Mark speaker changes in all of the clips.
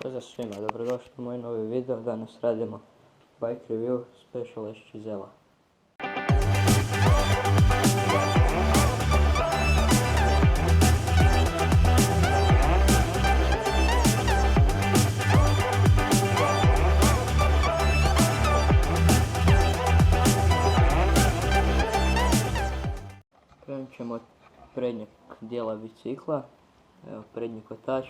Speaker 1: Pozdrav svima, dobrodošli u moj novi video. Danas radimo bike review Special S Cizela. Krenut ćemo od prednjeg dijela bicikla. Evo prednji kotač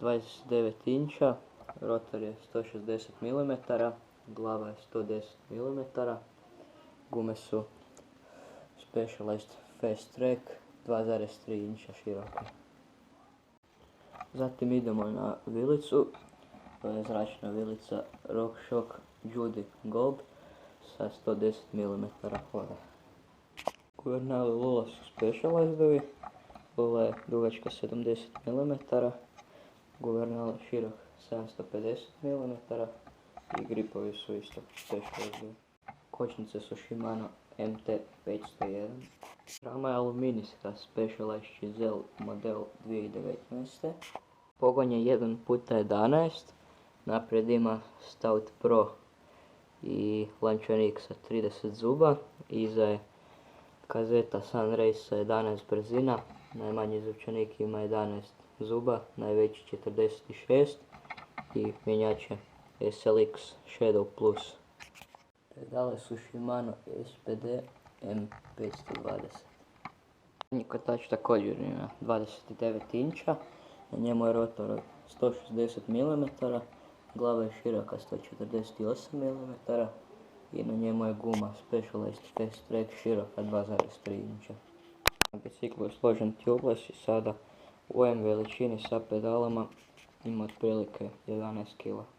Speaker 1: 29 inča, rotor je 160 mm, glava je 110 mm, gume su Specialized Fast Track 2,3 inča široke. Zatim idemo na vilicu, to je zračna vilica RockShox Judy Gold sa 110 mm hoda. Guvernali lula su Specializedovi, lula je dugačka 70 mm, guvernal je širok 750 mm i gripovi su isto Specializedovi. Kočnice su Shimano MT501. Rama je aluminijska Specialized Cizelle model 2019. Pogon je 1x11, naprijed ima Stout Pro i lančanik sa 30 zuba, iza je kazeta Sunrace sa 11 brzina, najmanji zupčanik ima 11 zuba, najveći 46 i mjenjače SLX Shadow Plus. Pedale su Shimano SPD M520. Prednji kotač također ima 29 inča, na njemu je rotor od 160 mm, glava je široka 148 mm i na njemu je guma Specialized Fast Track široka 2,3 inča. Na biciklu je složen tubeless i sada u M veličini sa pedalama ima otprilike 11 kg.